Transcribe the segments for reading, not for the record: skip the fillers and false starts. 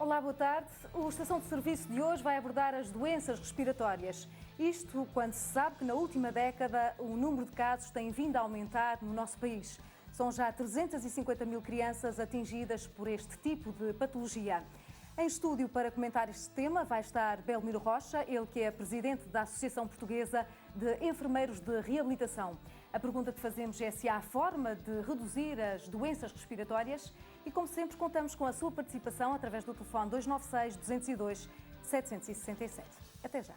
Olá, boa tarde. O Estação de Serviço de hoje vai abordar as doenças respiratórias. Isto quando se sabe que na última década o número de casos tem vindo a aumentar no nosso país. São já 350 mil crianças atingidas por este tipo de patologia. Em estúdio para comentar este tema vai estar Belmiro Rocha, ele que é presidente da Associação Portuguesa de Enfermeiros de Reabilitação. A pergunta que fazemos é se há forma de reduzir as doenças respiratórias e, como sempre, contamos com a sua participação através do telefone 296 202 767. Até já.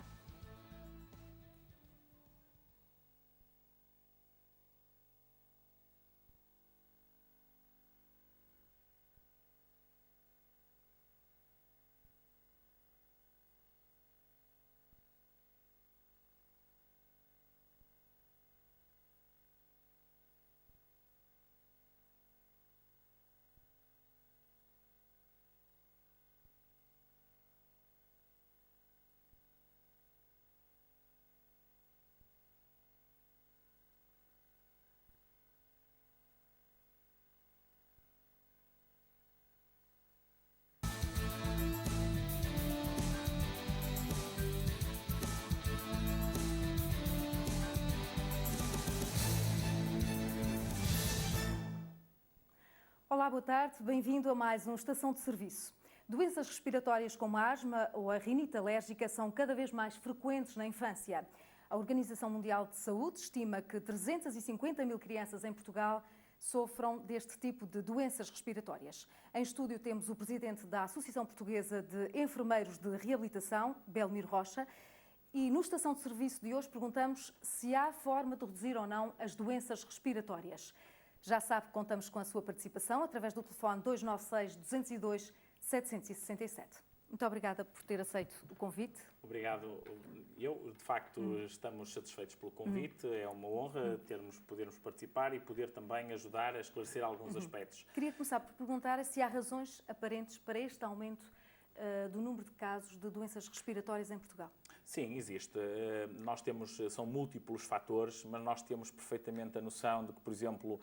Olá, boa tarde. Bem-vindo a mais um Estação de Serviço. Doenças respiratórias como a asma ou a rinite alérgica são cada vez mais frequentes na infância. A Organização Mundial de Saúde estima que 350 mil crianças em Portugal sofram deste tipo de doenças respiratórias. Em estúdio temos o presidente da Associação Portuguesa de Enfermeiros de Reabilitação, Belmiro Rocha, e no Estação de Serviço de hoje perguntamos se há forma de reduzir ou não as doenças respiratórias. Já sabe que contamos com a sua participação através do telefone 296 202 767. Muito obrigada por ter aceito o convite. Obrigado. Eu, de facto, estamos satisfeitos pelo convite. É uma honra podermos participar e poder também ajudar a esclarecer alguns aspectos. Queria começar por perguntar se há razões aparentes para este aumento do número de casos de doenças respiratórias em Portugal. Sim, existe. São múltiplos fatores, mas nós temos perfeitamente a noção de que, por exemplo,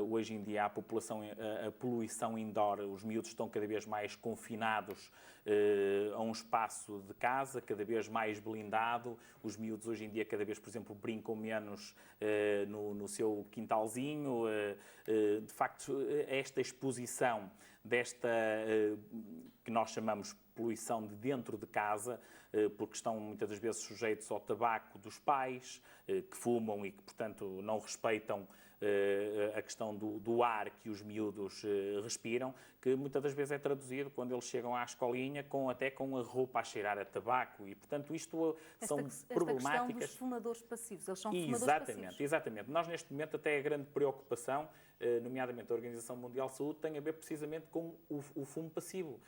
hoje em dia a poluição indoor, os miúdos estão cada vez mais confinados a um espaço de casa, cada vez mais blindado. Os miúdos hoje em dia cada vez, por exemplo, brincam menos no seu quintalzinho. De facto, esta exposição que nós chamamos poluição de dentro de casa, porque estão muitas das vezes sujeitos ao tabaco dos pais, que fumam e que, portanto, não respeitam a questão do ar que os miúdos respiram, que muitas das vezes é traduzido quando eles chegam à escolinha até com a roupa a cheirar a tabaco e, portanto, isto são problemáticas. Esta questão dos fumadores passivos, eles são fumadores passivos. Exatamente. Nós, neste momento, até a grande preocupação, nomeadamente a Organização Mundial de Saúde, tem a ver precisamente com o fumo passivo.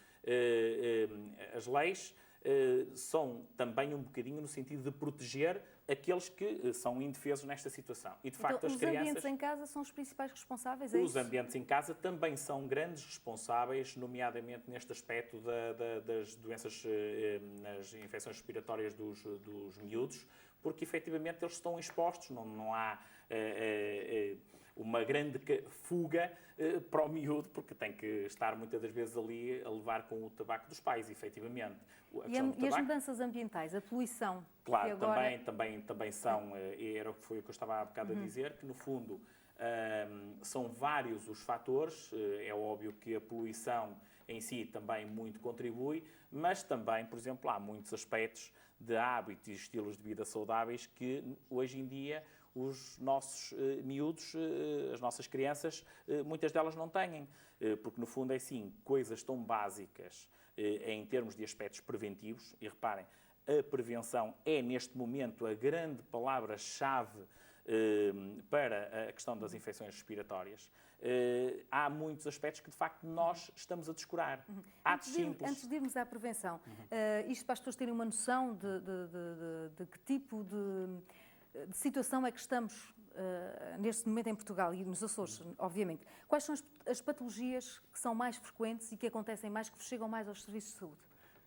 As leis são também um bocadinho no sentido de proteger aqueles que são indefesos nesta situação. E, de facto, as crianças... Os ambientes em casa são os principais responsáveis? Os ambientes em casa também são grandes responsáveis, nomeadamente neste aspecto das doenças, nas infecções respiratórias dos miúdos, porque, efetivamente, eles estão expostos, não há uma grande fuga para o miúdo, porque tem que estar muitas das vezes ali a levar com o tabaco dos pais, efetivamente. E as mudanças ambientais, a poluição? Claro, também são, era o que eu estava há bocado a dizer, que no fundo são vários os fatores, é óbvio que a poluição em si também muito contribui, mas também, por exemplo, há muitos aspectos de hábitos e estilos de vida saudáveis que hoje em dia os nossos miúdos, as nossas crianças, muitas delas não têm, porque no fundo é assim, coisas tão básicas em termos de aspectos preventivos, e reparem, a prevenção é neste momento a grande palavra-chave para a questão das infecções respiratórias. Há muitos aspectos que, de facto, nós estamos a descurar. Antes de irmos à prevenção, isto para as pessoas terem uma noção de que tipo de situação é que estamos neste momento em Portugal e nos Açores, obviamente. Quais são as patologias que são mais frequentes e que acontecem mais, que chegam mais aos serviços de saúde?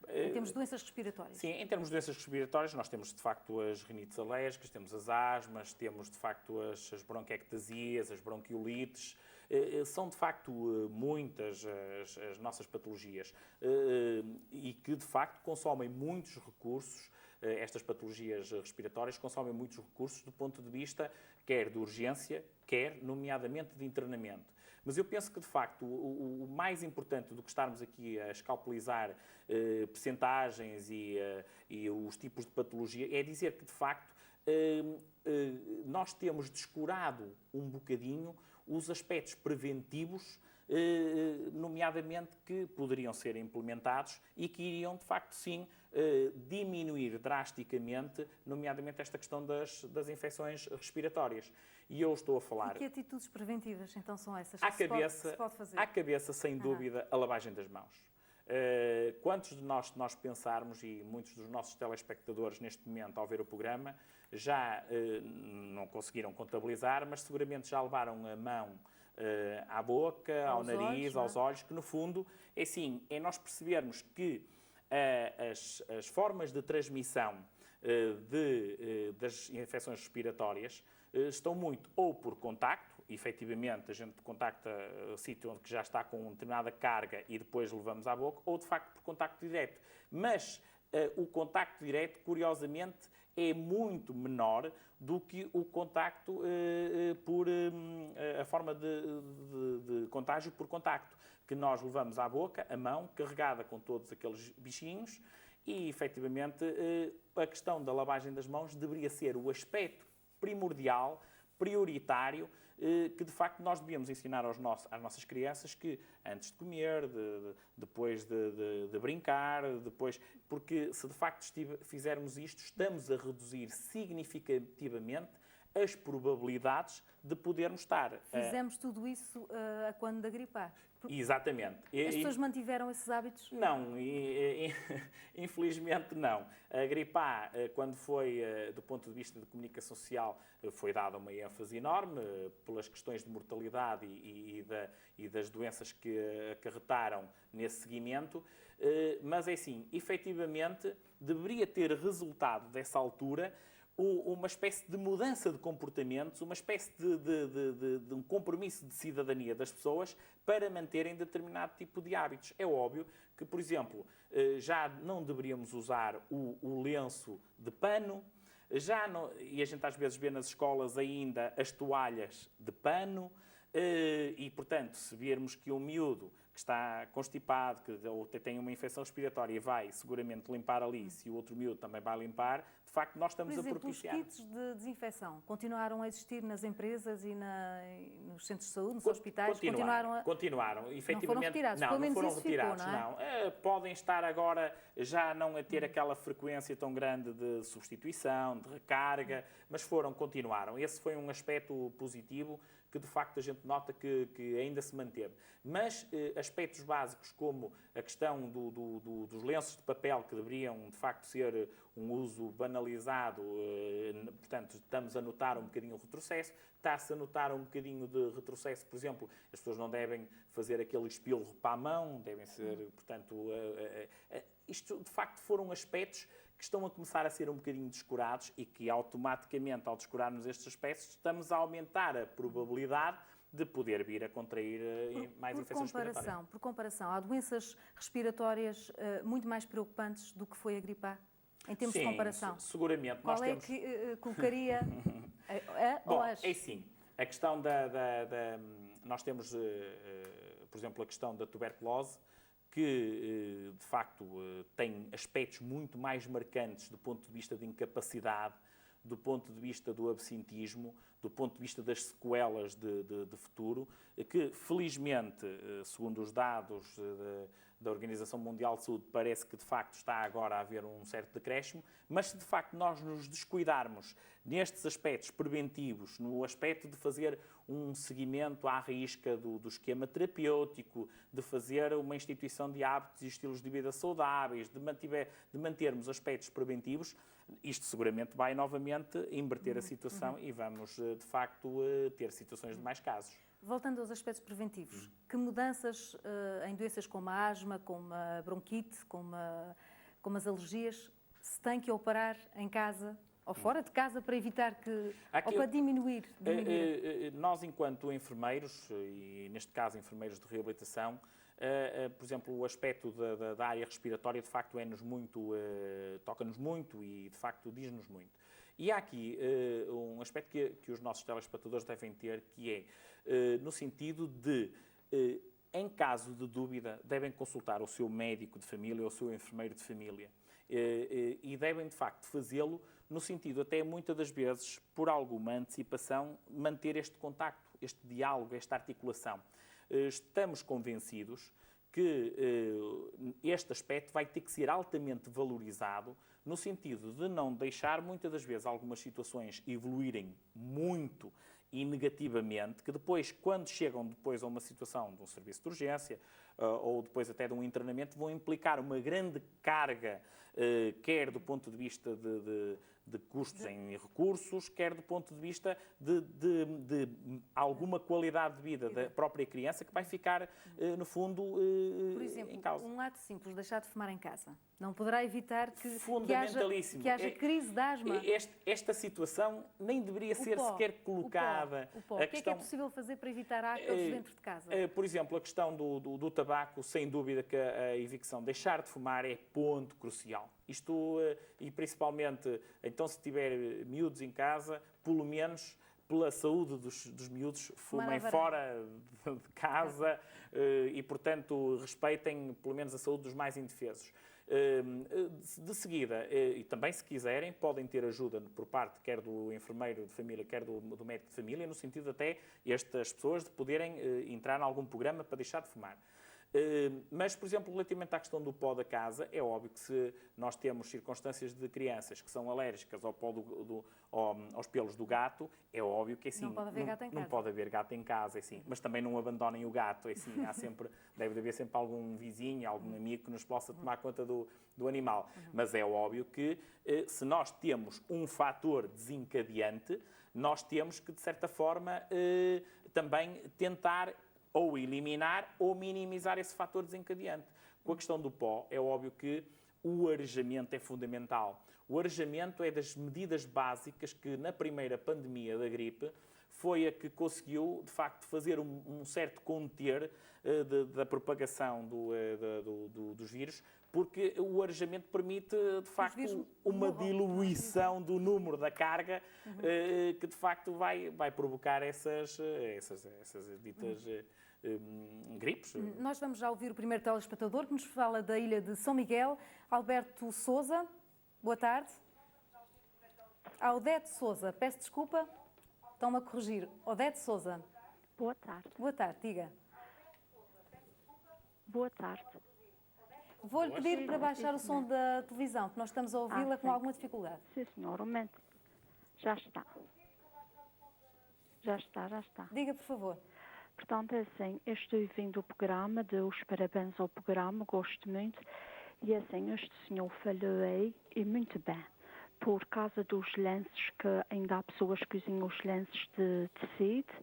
Em termos de doenças respiratórias? Sim, em termos de doenças respiratórias, nós temos, de facto, as rinites alérgicas, temos as asmas, temos, de facto, as bronquiectasias, as bronquiolites, São, de facto, muitas as nossas patologias e que, de facto, consomem muitos recursos. Estas patologias respiratórias consomem muitos recursos do ponto de vista quer de urgência, quer, nomeadamente, de internamento. Mas eu penso que, de facto, o mais importante do que estarmos aqui a escalpelizar percentagens e os tipos de patologia é dizer que, de facto, nós temos descurado um bocadinho os aspectos preventivos, nomeadamente que poderiam ser implementados e que iriam, de facto, sim, diminuir drasticamente, nomeadamente esta questão das infecções respiratórias. E eu estou a falar... E que atitudes preventivas, então, são essas que se pode fazer? À cabeça, sem dúvida, a lavagem das mãos. Quantos de nós pensarmos, e muitos dos nossos telespectadores neste momento, ao ver o programa, já não conseguiram contabilizar, mas seguramente já levaram a mão à boca, ao nariz, aos olhos, que no fundo é assim, é nós percebermos que as formas de transmissão das infecções respiratórias estão muito ou por contacto, efetivamente a gente contacta o sítio onde já está com determinada carga e depois levamos à boca, ou de facto por contacto direto. Mas o contacto direto, curiosamente, é muito menor do que o contacto por a forma de contágio por contacto, que nós levamos à boca, a mão, carregada com todos aqueles bichinhos, e efetivamente a questão da lavagem das mãos deveria ser o aspecto primordial, prioritário, que de facto nós devíamos ensinar às nossas crianças que antes de comer, depois de brincar, porque se de facto fizermos isto, estamos a reduzir significativamente as probabilidades de podermos estar... Fizemos tudo isso a quando da gripe A. Exatamente. As pessoas mantiveram esses hábitos? Não, infelizmente não. A gripe A, quando foi, do ponto de vista de comunicação social, foi dada uma ênfase enorme pelas questões de mortalidade e das doenças que acarretaram nesse seguimento, mas é assim, efetivamente, deveria ter resultado dessa altura uma espécie de mudança de comportamentos, uma espécie de um compromisso de cidadania das pessoas para manterem determinado tipo de hábitos. É óbvio que, por exemplo, já não deveríamos usar o lenço de pano, e a gente às vezes vê nas escolas ainda as toalhas de pano, e, portanto, se virmos que um miúdo que está constipado, ou tem uma infecção respiratória e vai seguramente limpar ali, se o outro miúdo também vai limpar, de facto nós estamos a propiciar... Por exemplo, os kits de desinfecção continuaram a existir nas empresas e nos centros de saúde, nos hospitais? Continuaram. Efetivamente, não foram retirados, não, pelo menos não foram isso retirados, ficou, não é? Podem estar agora já não a ter aquela frequência tão grande de substituição, de recarga, mas continuaram. Esse foi um aspecto positivo que de facto a gente nota que ainda se manteve. Mas aspectos básicos como a questão dos lenços de papel, que deveriam de facto ser um uso banalizado, portanto estamos a notar um bocadinho o retrocesso, está-se a notar um bocadinho de retrocesso, por exemplo, as pessoas não devem fazer aquele espilro para a mão, devem ser, portanto, isto de facto foram aspectos que estão a começar a ser um bocadinho descurados e que automaticamente, ao descurarmos estes aspectos, estamos a aumentar a probabilidade de poder vir a contrair mais infecções respiratórias. Por comparação, há doenças respiratórias muito mais preocupantes do que foi a gripe A? Em termos de comparação? Seguramente. Qual é que colocaria Bom, é assim, a questão nós temos, por exemplo, a questão da tuberculose, que de facto tem aspectos muito mais marcantes do ponto de vista de incapacidade, do ponto de vista do absentismo, do ponto de vista das sequelas de futuro, que felizmente, segundo os dados da Organização Mundial de Saúde, parece que de facto está agora a haver um certo decréscimo, mas se de facto nós nos descuidarmos nestes aspectos preventivos, no aspecto de fazer um seguimento à risca do esquema terapêutico, de fazer uma instituição de hábitos e estilos de vida saudáveis, de mantermos aspectos preventivos, isto seguramente vai novamente inverter a situação e vamos, de facto, ter situações de mais casos. Voltando aos aspectos preventivos, que mudanças em doenças como a asma, como a bronquite, como as alergias, se tem que operar em casa ou fora de casa para evitar que, Aqui, ou para diminuir? Nós, enquanto enfermeiros, e neste caso enfermeiros de reabilitação, por exemplo, o aspecto da área respiratória, de facto, toca-nos muito e, de facto, diz-nos muito. E há aqui um aspecto que os nossos telespectadores devem ter, que é no sentido de, em caso de dúvida, devem consultar o seu médico de família ou o seu enfermeiro de família. E devem, de facto, fazê-lo no sentido, até muitas das vezes, por alguma antecipação, manter este contacto, este diálogo, esta articulação. Estamos convencidos que este aspecto vai ter que ser altamente valorizado no sentido de não deixar, muitas das vezes, algumas situações evoluírem muito e negativamente, que depois, quando chegam depois a uma situação de um serviço de urgência ou depois até de um internamento, vão implicar uma grande carga, quer do ponto de vista de custos em recursos, quer do ponto de vista de alguma qualidade de vida da própria criança que vai ficar, no fundo, Por exemplo, em causa. um ato simples, deixar de fumar em casa, não poderá evitar Fundamentalíssimo. que haja crise de asma? Esta situação nem deveria ser sequer colocada. O pó. O que é possível fazer para evitar ácaros dentro de casa? Por exemplo, a questão do tabaco, sem dúvida que a evicção, deixar de fumar é ponto crucial. Isto, e principalmente, então se tiver miúdos em casa, pelo menos pela saúde dos miúdos, fumem fora de casa e, portanto, respeitem pelo menos a saúde dos mais indefesos. De seguida, e também se quiserem, podem ter ajuda por parte quer do enfermeiro de família, quer do médico de família, no sentido até estas pessoas de poderem entrar em algum programa para deixar de fumar. Mas, por exemplo, relativamente à questão do pó da casa, é óbvio que se nós temos circunstâncias de crianças que são alérgicas ao pó aos pelos do gato, é óbvio que assim, não pode haver gato em casa. Não pode haver gato em casa, assim, mas também não abandonem o gato, assim, deve haver sempre algum vizinho, algum amigo que nos possa tomar conta do animal. Mas é óbvio que se nós temos um fator desencadeante, nós temos que, de certa forma, também tentar ou eliminar ou minimizar esse fator desencadeante. Com a questão do pó, é óbvio que o arejamento é fundamental. O arejamento é das medidas básicas que, na primeira pandemia da gripe, foi a que conseguiu, de facto, fazer um certo conter da propagação dos vírus, porque o arejamento permite, de facto, uma diluição do número da carga que, de facto, vai provocar essas ditas gripes. Nós vamos já ouvir o primeiro telespectador que nos fala da ilha de São Miguel, Alberto Sousa. Boa tarde. Odete Sousa, peço desculpa, estão-me a corrigir. Odete Sousa. Boa tarde. Boa tarde, diga. Boa tarde. Vou-lhe pedir para baixar o som da televisão, que nós estamos a ouvi-la com alguma dificuldade. Sim, senhor, um momento. Já está. Diga, por favor. Portanto, é assim, eu estou ouvindo o programa, dou os parabéns ao programa, gosto muito. E assim, este senhor falou aí, e muito bem, por causa dos lenços, que ainda há pessoas que usam os lenços de tecido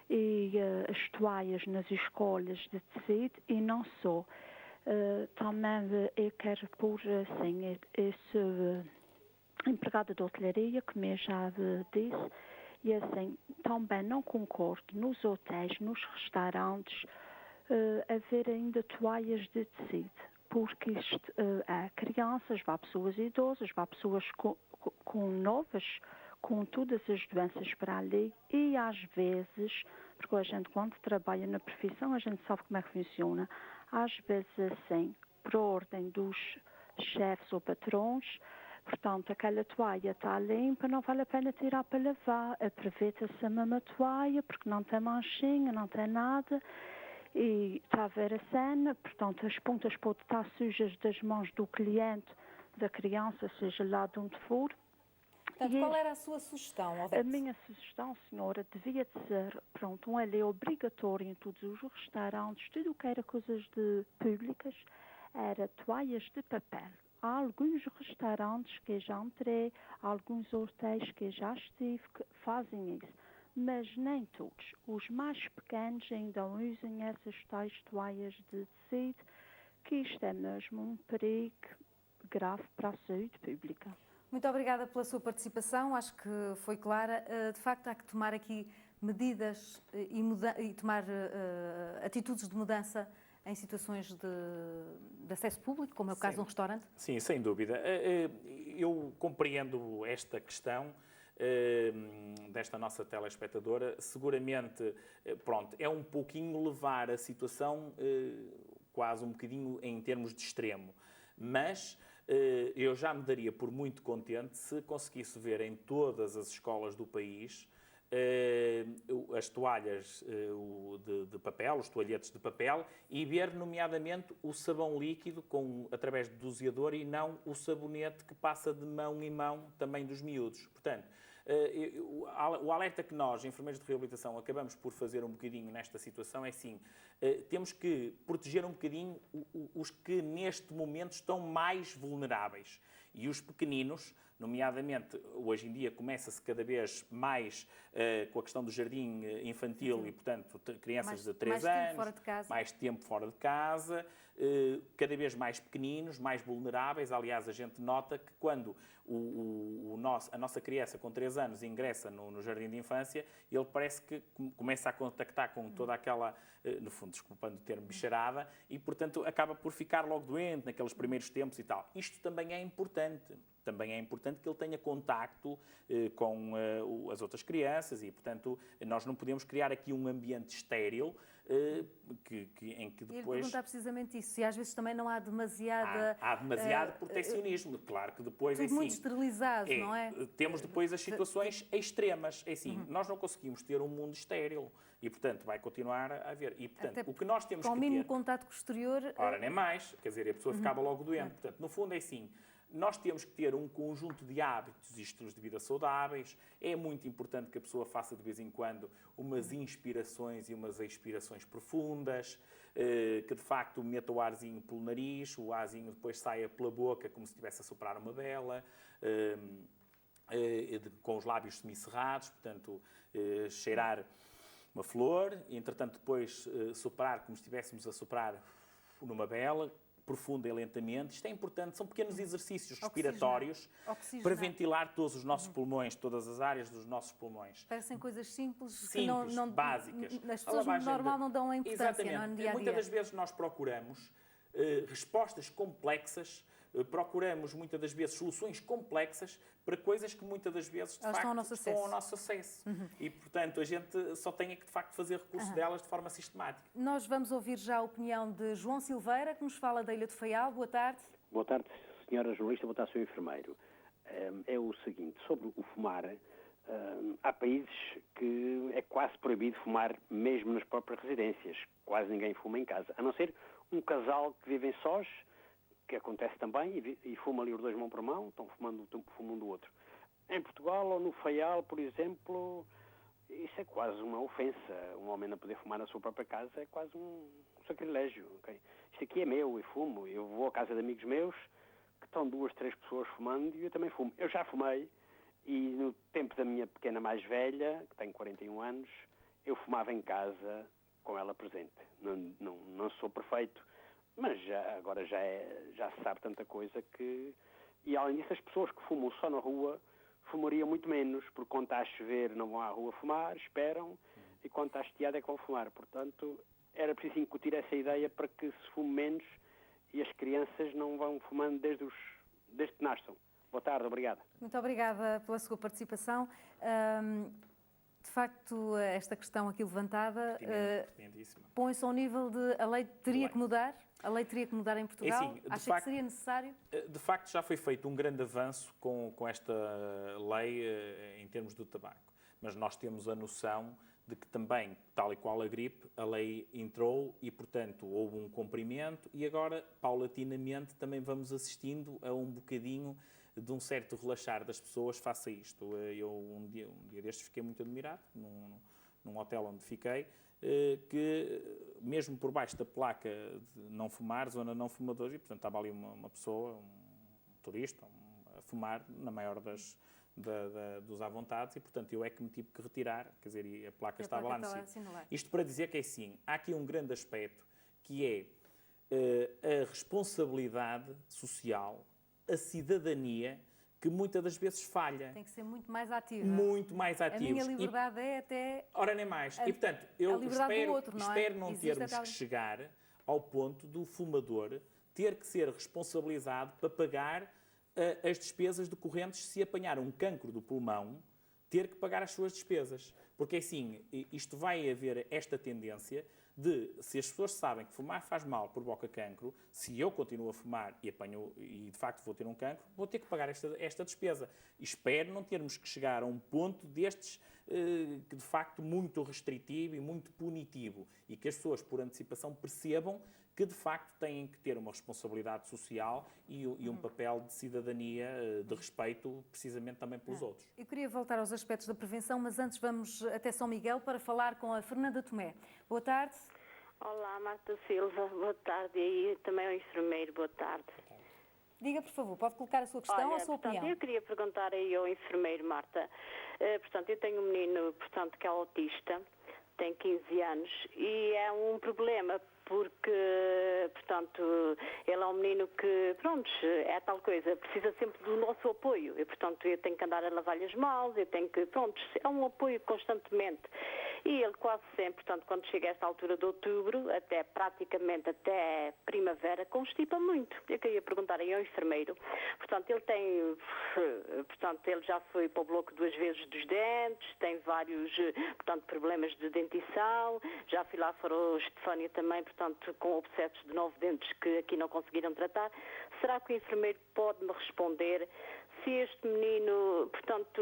e as toalhas nas escolas de tecido, e não só. Também eu quero pôr assim, eu sou empregada de hotelaria, como eu já disse, e assim, também não concordo nos hotéis, nos restaurantes, haver ainda toalhas de tecido, porque isto, há crianças, há pessoas idosas, há pessoas com novas, com todas as doenças para ali, e às vezes, porque a gente quando trabalha na profissão, a gente sabe como é que funciona, às vezes assim, por ordem dos chefes ou patrões, portanto, aquela toalha está limpa, não vale a pena tirar para lavar. Aproveita-se a mesma toalha, porque não tem manchinha, não tem nada. E está a ver a cena, portanto, as pontas podem estar sujas das mãos do cliente, da criança, seja lá de onde for. Portanto, qual era a sua sugestão, Odete? A minha sugestão, senhora, devia de ser, pronto, uma lei obrigatória em todos os restaurantes, tudo o que era coisas públicas, era toalhas de papel. Há alguns restaurantes que já entrei, há alguns hotéis que já estive, que fazem isso. Mas nem todos. Os mais pequenos ainda usam essas tais toalhas de tecido, que isto é mesmo um perigo grave para a saúde pública. Muito obrigada pela sua participação, acho que foi clara. De facto, há que tomar aqui medidas e tomar atitudes de mudança em situações de acesso público, como é o caso de um restaurante? Sim, sem dúvida. Eu compreendo esta questão desta nossa telespectadora. Seguramente, pronto, é um pouquinho levar a situação quase um bocadinho em termos de extremo, mas eu já me daria por muito contente se conseguisse ver em todas as escolas do país as toalhas de papel, os toalhetes de papel, e ver, nomeadamente, o sabão líquido através do doseador e não o sabonete que passa de mão em mão também dos miúdos. Portanto, o alerta que nós, enfermeiros de reabilitação, acabamos por fazer um bocadinho nesta situação é sim, temos que proteger um bocadinho os que neste momento estão mais vulneráveis. E os pequeninos, nomeadamente, hoje em dia começa-se cada vez mais com a questão do jardim infantil e, portanto, crianças de 3 anos, mais tempo fora de casa, cada vez mais pequeninos, mais vulneráveis. Aliás, a gente nota que quando a nossa criança com 3 anos ingressa no jardim de infância, ele parece que começa a contactar com toda aquela, no fundo, desculpando o termo, bicharada, e, portanto, acaba por ficar logo doente naqueles primeiros tempos e tal. Isto também é importante. Também é importante que ele tenha contacto com as outras crianças e, portanto, nós não podemos criar aqui um ambiente estéril em que depois... Eu ia perguntar precisamente isso, se às vezes também não há demasiada... Há demasiado proteccionismo, claro que depois tudo é assim... muito esterilizado, não é? Temos depois as situações extremas, é assim, nós não conseguimos ter um mundo estéril e, portanto, vai continuar a haver. E, portanto, o que nós temos que ter... Com o mínimo contato com o exterior... Ora, nem mais, quer dizer, a pessoa ficava logo doente. Portanto, no fundo é assim... Nós temos que ter um conjunto de hábitos e estilos de vida saudáveis. É muito importante que a pessoa faça de vez em quando umas inspirações e umas expirações profundas, que de facto meta o arzinho pelo nariz, o arzinho depois saia pela boca como se estivesse a soprar uma vela, com os lábios semicerrados, portanto, cheirar uma flor, e entretanto depois soprar como se estivéssemos a soprar numa vela, profunda e lentamente. Isto é importante, são pequenos exercícios respiratórios para ventilar todos os nossos pulmões, todas as áreas dos nossos pulmões. Parecem coisas simples que não básicas. As pessoas no normal não dão a importância, não é, no dia a dia. Muitas das vezes nós procuramos respostas complexas, procuramos muitas das vezes soluções complexas para coisas que muitas das vezes de facto estão ao nosso acesso. E portanto a gente só tem que de facto fazer recurso delas de forma sistemática. Nós vamos ouvir já a opinião de João Silveira, que nos fala da Ilha do Faial. Boa tarde. Boa tarde, senhora jornalista, boa tarde, senhor enfermeiro. É o seguinte, sobre o fumar, há países que é quase proibido fumar mesmo nas próprias residências. Quase ninguém fuma em casa, a não ser um casal que vivem sós, que acontece também, e fuma ali os dois mão por mão, estão fumando um do outro. Em Portugal ou no Faial, por exemplo, isso é quase uma ofensa. Um homem não poder fumar na sua própria casa é quase um sacrilégio. Okay? Isto aqui é meu e fumo. Eu vou à casa de amigos meus, que estão 2, 3 pessoas fumando, e eu também fumo. Eu já fumei, e no tempo da minha pequena mais velha, que tem 41 anos, eu fumava em casa com ela presente. Não sou perfeito, mas agora já se sabe tanta coisa que... E além disso, as pessoas que fumam só na rua fumariam muito menos, porque quando está a chover não vão à rua fumar, esperam, e quando está estiado é que vão fumar. Portanto, era preciso incutir essa ideia para que se fume menos e as crianças não vão fumando desde que nasçam. Boa tarde, obrigada. Muito obrigada pela sua participação. De facto, esta questão aqui levantada põe-se ao nível de a lei teria que mudar? A lei teria que mudar em Portugal? Assim, Acha que seria necessário? De facto, já foi feito um grande avanço com esta lei em termos do tabaco. Mas nós temos a noção de que também, tal e qual a gripe, a lei entrou e, portanto, houve um cumprimento e agora, paulatinamente, também vamos assistindo a um bocadinho de um certo relaxar das pessoas face a isto. Eu, um dia destes, fiquei muito admirado, num hotel onde fiquei, que mesmo por baixo da placa de não fumar, zona não fumadores, e portanto estava ali uma pessoa, um turista, a fumar na maior dos à vontade, e portanto eu é que me tive que retirar, quer dizer, e a placa estava lá no sítio. Isto para dizer que é assim, há aqui um grande aspecto que é a responsabilidade social, a cidadania que muitas das vezes falha. Tem que ser muito mais ativa. Muito mais ativos. A minha liberdade é até... Ora, nem mais. E, portanto, eu espero não termos que chegar ao ponto do fumador ter que ser responsabilizado para pagar as despesas decorrentes se apanhar um cancro do pulmão, ter que pagar as suas despesas. Porque, assim, isto vai haver esta tendência de, se as pessoas sabem que fumar faz mal, provoca cancro, se eu continuo a fumar e de facto vou ter um cancro, vou ter que pagar esta despesa. E espero não termos que chegar a um ponto destes que de facto muito restritivo e muito punitivo, e que as pessoas por antecipação percebam que de facto têm que ter uma responsabilidade social e um papel de cidadania, de respeito, precisamente também pelos outros. Eu queria voltar aos aspectos da prevenção, mas antes vamos até São Miguel para falar com a Fernanda Tomé. Boa tarde. Olá, Marta Silva, boa tarde. E também ao enfermeiro, boa tarde. Diga, por favor, pode colocar a sua questão ou a sua opinião? Eu queria perguntar aí ao enfermeiro, Marta. Portanto, eu tenho um menino, portanto, que é autista, tem 15 anos, e é um problema porque, portanto, ele é um menino que, pronto, é tal coisa, precisa sempre do nosso apoio. E, portanto, eu tenho que andar a lavar-lhe as mãos, eu tenho que, pronto, é um apoio constantemente. E ele quase sempre, portanto, quando chega a esta altura de outubro, praticamente até primavera, constipa muito. Eu queria perguntar aí ao enfermeiro, portanto, ele já foi para o bloco 2 vezes dos dentes, tem vários, portanto, problemas de dentição, já fui lá para o Estefânia também, portanto, com obsessos de 9 dentes que aqui não conseguiram tratar. Será que o enfermeiro pode me responder se este menino, portanto,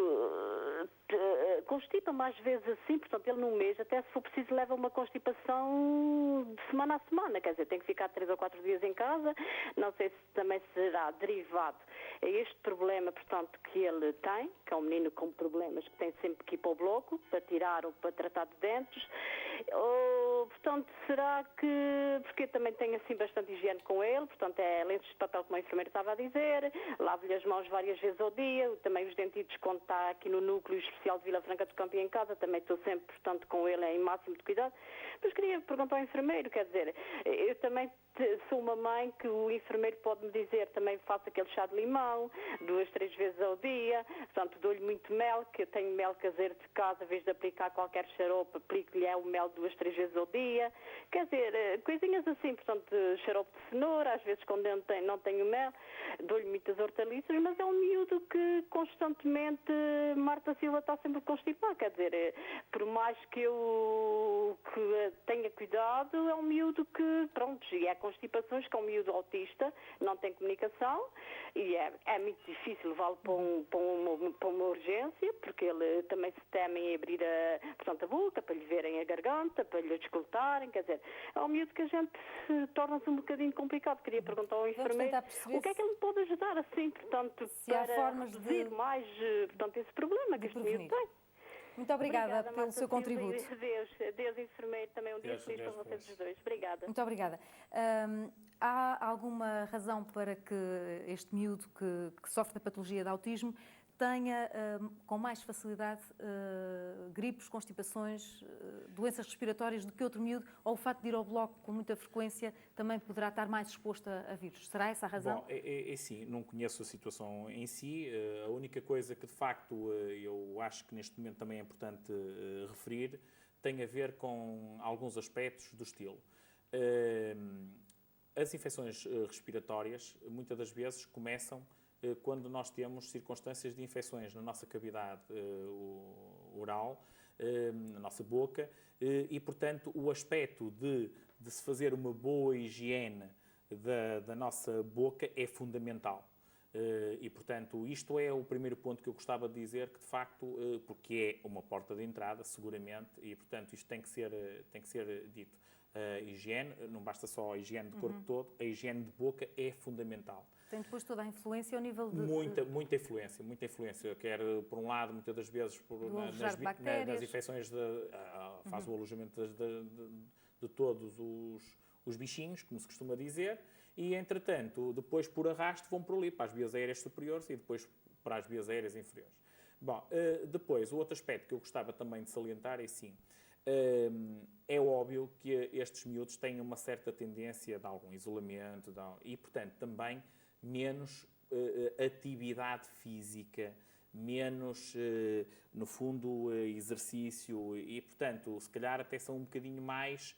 constipa mais vezes assim, portanto, ele num mês, até se for preciso, leva uma constipação de semana a semana, quer dizer, tem que ficar 3 ou 4 dias em casa, não sei se também será derivado a este problema, portanto, que ele tem, que é um menino com problemas que tem sempre que ir para o bloco, para tirar ou para tratar de dentes, ou, portanto, será que, porque eu também tenho assim bastante higiene com ele, portanto, é lenços de papel, como a enfermeira estava a dizer, lavo-lhe as mãos várias vezes ao dia, também os dentidos quando está aqui no núcleo especial de Vila Franca do Campo e em casa, também estou sempre, portanto, com ele em máximo de cuidado. Mas queria perguntar ao enfermeiro, quer dizer, eu também sou uma mãe que o enfermeiro pode me dizer, também faço aquele chá de limão, 2, 3 vezes ao dia, portanto, dou-lhe muito mel, que eu tenho mel caseiro de casa, em vez de aplicar qualquer xarope, aplico-lhe o mel 2, 3 vezes ao dia, quer dizer, coisinhas assim, portanto, xarope de cenoura, às vezes quando eu não tenho mel, dou-lhe muitas hortaliças, mas é um miúdo que constantemente, Marta Silva está sempre constipado, quer dizer, por mais que eu tenha cuidado, é um miúdo que, pronto, e é constipações, que é um miúdo autista, não tem comunicação, e é muito difícil levá-lo para uma urgência, porque ele também se teme em abrir portanto, a boca, para lhe verem a garganta, para lhe escutarem, quer dizer, é um miúdo que a gente torna-se um bocadinho complicado. Queria perguntar ao enfermeiro o que é que ele me pode ajudar assim, portanto, para reduzir mais, portanto, esse problema que este miúdo tem. Muito obrigada pelo Marta seu contributo. Deus, enfermeiro, também um dia feliz para vocês os dois. Obrigada. Muito obrigada. Há alguma razão para que este miúdo que sofre da patologia de autismo tenha com mais facilidade gripes, constipações, doenças respiratórias do que outro miúdo, ou o facto de ir ao bloco com muita frequência também poderá estar mais exposto a vírus? Será essa a razão? Bom, sim, não conheço a situação em si. A única coisa que de facto eu acho que neste momento também é importante referir tem a ver com alguns aspectos do estilo. As infecções respiratórias muitas das vezes começam quando nós temos circunstâncias de infecções na nossa cavidade oral, na nossa boca, e, portanto, o aspecto de se fazer uma boa higiene da nossa boca é fundamental. E, portanto, isto é o primeiro ponto que eu gostava de dizer, que, de facto, porque é uma porta de entrada, seguramente, e, portanto, isto tem que ser dito. A higiene, não basta só a higiene do corpo todo, a higiene de boca é fundamental. Tem depois toda a influência ao nível de... Muita influência. Quer, por um lado, muitas das vezes, nas infecções, faz o alojamento de todos os bichinhos, como se costuma dizer, e, entretanto, depois, por arrasto, vão por ali, para as vias aéreas superiores e depois para as vias aéreas inferiores. Bom, depois, o outro aspecto que eu gostava também de salientar é, sim, é óbvio que estes miúdos têm uma certa tendência de algum isolamento e, portanto, também menos atividade física, menos, no fundo, exercício e, portanto, se calhar até são um bocadinho mais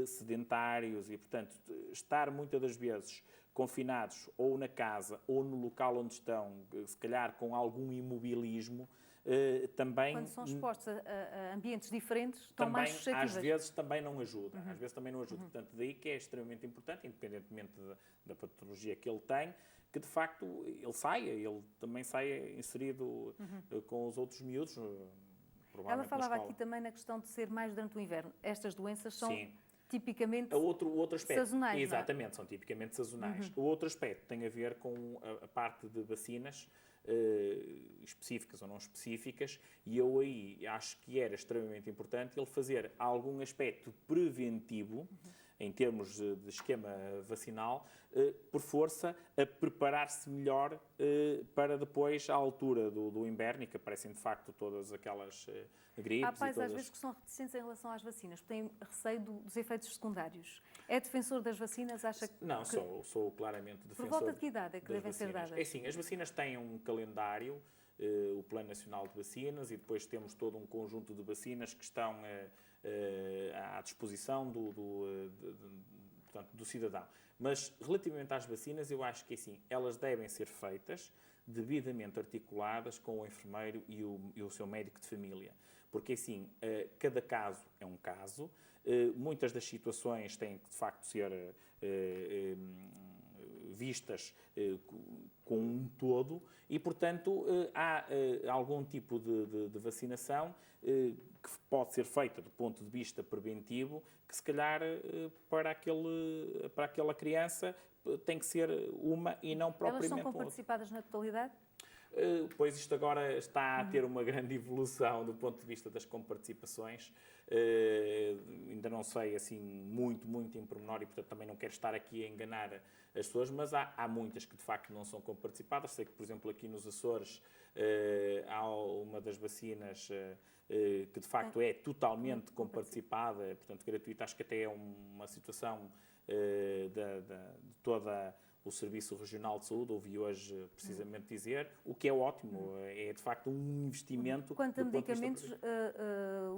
sedentários e, portanto, estar muitas das vezes confinados ou na casa ou no local onde estão, se calhar com algum imobilismo, também... Quando são expostos a ambientes diferentes, estão também, mais suscetíveis. às vezes também não ajuda. Às vezes também não ajuda. Portanto, daí que é extremamente importante, independentemente da patologia que ele tem, que de facto ele também saia inserido com os outros miúdos. Ela falava na aqui também na questão de ser mais durante o inverno. Estas doenças são Sim. tipicamente outro aspecto, sazonais. exatamente, são tipicamente sazonais. O outro aspecto tem a ver com a parte de vacinas específicas ou não específicas, e eu aí acho que era extremamente importante ele fazer algum aspecto preventivo, em termos de esquema vacinal, por força, a preparar-se melhor para depois, à altura do inverno, e que aparecem de facto todas aquelas gripes. Há pais e às vezes que são reticentes em relação às vacinas, porque têm receio dos efeitos secundários. É defensor das vacinas? Acha que... Não, sou claramente defensor. Por volta de que idade é que das devem ser vacinas. dadas? É assim, as vacinas têm um calendário, o Plano Nacional de Vacinas, e depois temos todo um conjunto de vacinas que estão à disposição portanto, do cidadão. Mas, relativamente às vacinas, eu acho que assim, elas devem ser feitas devidamente articuladas com o enfermeiro e o seu médico de família. Porque, assim, cada caso é um caso, muitas das situações têm que, de facto, ser vistas com um todo e, portanto, há algum tipo de vacinação que pode ser feita do ponto de vista preventivo, que se calhar para aquela criança tem que ser uma e não propriamente Elas são outra. participadas na totalidade? Pois isto agora está a ter uma grande evolução do ponto de vista das comparticipações. Ainda não sei assim muito em pormenor e, portanto, também não quero estar aqui a enganar as pessoas, mas há muitas que de facto não são comparticipadas. Sei que, por exemplo, aqui nos Açores há uma das vacinas que de facto é totalmente comparticipada, portanto gratuita. Acho que até é uma situação de toda o Serviço Regional de Saúde, ouvi hoje precisamente dizer, o que é ótimo, é de facto um investimento. Quanto a medicamentos,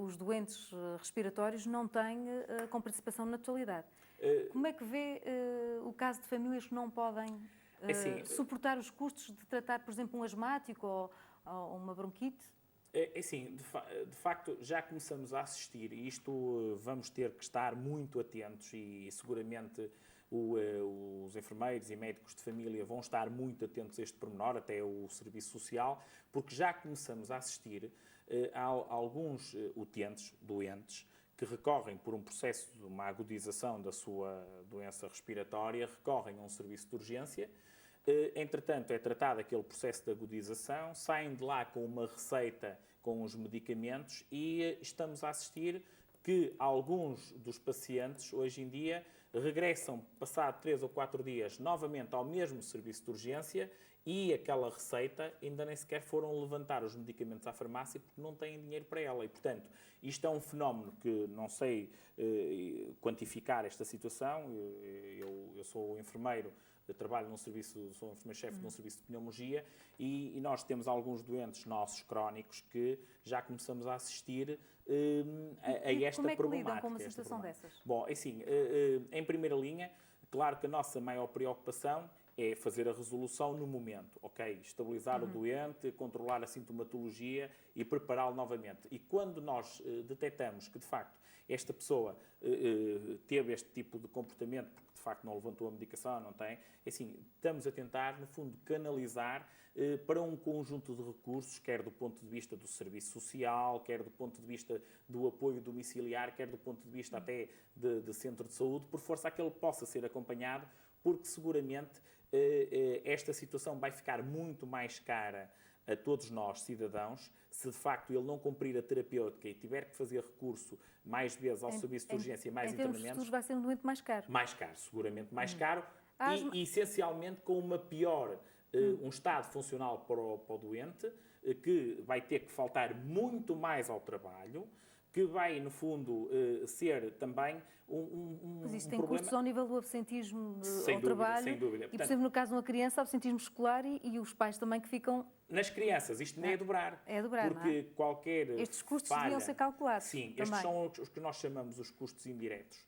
os doentes respiratórios não têm comparticipação na totalidade. Como é que vê o caso de famílias que não podem suportar os custos de tratar, por exemplo, um asmático ou uma bronquite? Assim, de facto, já começamos a assistir, e isto vamos ter que estar muito atentos e seguramente os enfermeiros e médicos de família vão estar muito atentos a este pormenor, até o Serviço Social, porque já começamos a assistir a alguns utentes, doentes, que recorrem por um processo de uma agudização da sua doença respiratória, recorrem a um serviço de urgência. Entretanto, é tratado aquele processo de agudização, saem de lá com uma receita com os medicamentos e estamos a assistir que alguns dos pacientes, hoje em dia, regressam, passado 3 ou 4 dias, novamente ao mesmo serviço de urgência e aquela receita ainda nem sequer foram levantar os medicamentos à farmácia porque não têm dinheiro para ela. E, portanto, isto é um fenómeno que não sei quantificar esta situação. Eu sou enfermeiro, eu trabalho sou enfermeiro-chefe num serviço de pneumologia e nós temos alguns doentes nossos crónicos que já começamos a assistir a esta problemática. Como é que lidam com uma situação dessas? Bom, assim, em primeira linha, claro que a nossa maior preocupação é fazer a resolução no momento, ok? Estabilizar o doente, controlar a sintomatologia e prepará-lo novamente. E quando nós detectamos que, de facto, esta pessoa teve este tipo de comportamento, porque de facto não levantou a medicação, não tem, assim, estamos a tentar, no fundo, canalizar para um conjunto de recursos, quer do ponto de vista do serviço social, quer do ponto de vista do apoio domiciliar, quer do ponto de vista até de centro de saúde, por força a que ele possa ser acompanhado, porque seguramente esta situação vai ficar muito mais cara a todos nós, cidadãos, se de facto ele não cumprir a terapêutica e tiver que fazer recurso mais vezes ao serviço de urgência, mais internamentos... Em termos futuros vai ser um doente mais caro. Mais caro, seguramente mais caro, e essencialmente com uma pior, um estado funcional para o doente, que vai ter que faltar muito mais ao trabalho, que vai, no fundo, ser também Mas isto um tem problema... custos ao nível do absentismo Sem ao dúvida, trabalho. sem dúvida. E, por Portanto, exemplo, no caso de uma criança, absentismo escolar e os pais também que ficam... nas crianças, isto nem é dobrar. É dobrar, porque não é? qualquer Estes custos falha, deviam ser calculados. Sim, também. estes são os que nós chamamos os custos indiretos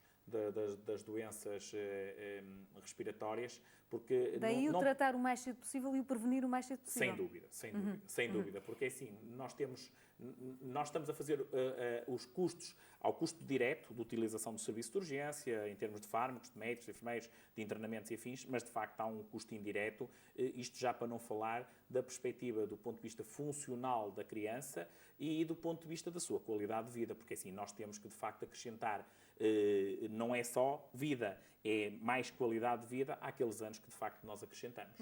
das doenças respiratórias, porque Daí o tratar o mais cedo possível e o prevenir o mais cedo possível. sem dúvida, sem dúvida, porque assim, nós estamos a fazer os custos ao custo direto de utilização do serviço de urgência, em termos de fármacos, de médicos, de enfermeiros, de internamentos e afins, mas de facto há um custo indireto, isto já para não falar da perspectiva do ponto de vista funcional da criança e do ponto de vista da sua qualidade de vida, porque assim, nós temos que de facto acrescentar, não é só vida, é mais qualidade de vida àqueles anos que de facto nós acrescentamos.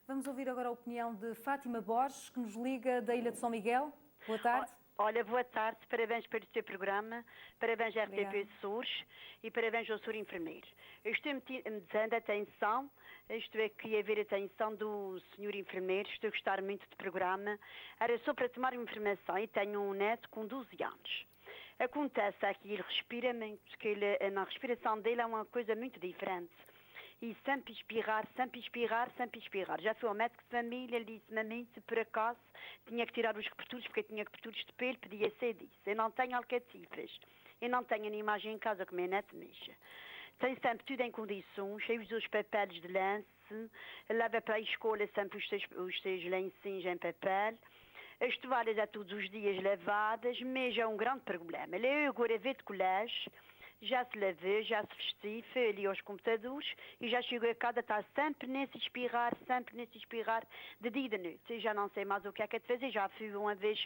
Vamos ouvir agora a opinião de Fátima Borges, que nos liga da Ilha de São Miguel. Boa tarde. Olha, boa tarde, parabéns pelo seu programa, parabéns à RTP SURS e parabéns ao Sr. Enfermeiro. Eu estou dizendo a atenção, queria ver a atenção do Sr. Enfermeiro, estou a gostar muito do programa. Era só para tomar uma informação, e tenho um neto com 12 anos. Acontece aqui, ele respira muito, que na respiração dele é uma coisa muito diferente. E sempre espirrar, sempre espirrar, sempre espirrar. Já fui ao médico de família, ele disse-me a mim se por acaso tinha que tirar os coberturos, porque eu tinha coberturos de pelo, podia ser disso. Eu não tenho alcatifras, eu não tenho animagem em casa que o meu neto mexa. Tem sempre tudo em condições, eu uso os papéis de lance, leva para a escola sempre os seus lencinhos em papel. As toalhas é todos os dias lavadas, mas é um grande problema. Ele agora veio de colégio, já se lavou, já se vestiu, foi ali aos computadores e já chegou a casa, está sempre nesse espirrar, de dia e de noite. Eu já não sei mais o que é de fazer, já fui uma vez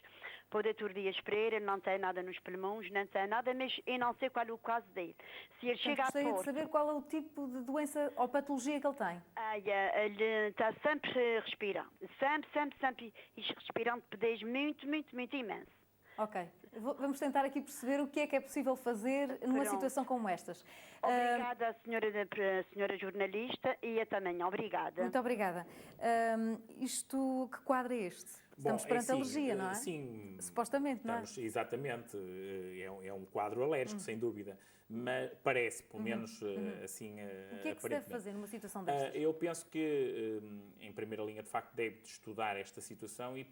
para o Dr. Dias Pereira, não tem nada nos pulmões, não tem nada, mas eu não sei qual é o caso dele. Se ele chega a Gostaria pôr... de saber qual é o tipo de doença ou patologia que ele tem. Ele está sempre respirando, sempre respirando pedês muito imenso. Ok. Vamos tentar aqui perceber o que é possível fazer numa situação como estas. Obrigada, senhora jornalista, e eu também, obrigada. Muito obrigada. Que quadro é este? Estamos perante alergia, não é? Sim. Supostamente, não é? Exatamente. É um quadro alérgico, sem dúvida. Mas parece, pelo menos, assim, O que é que se deve fazer numa situação destas? Eu penso que, em primeira linha, de facto, deve estudar esta situação e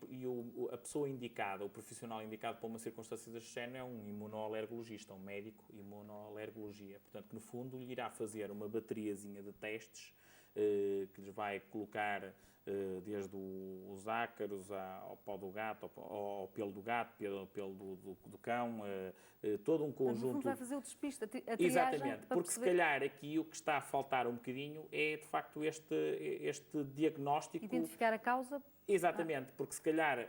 a pessoa indicada, o profissional indicado para uma circunstância deste género é um imunoalergologista, um médico imunoalergologia. Portanto, que no fundo lhe irá fazer uma bateriazinha de testes que lhes vai colocar desde os ácaros ao pó do gato, ao pelo do gato, pelo do cão, todo um conjunto... No fundo vai fazer o despiste, a triagem. Exatamente, porque se calhar aqui o que está a faltar um bocadinho é, de facto, este diagnóstico... Identificar a causa. Exatamente, porque se calhar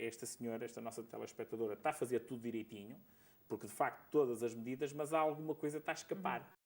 esta senhora, esta nossa telespectadora, está a fazer tudo direitinho, porque de facto todas as medidas, mas há alguma coisa que está a escapar.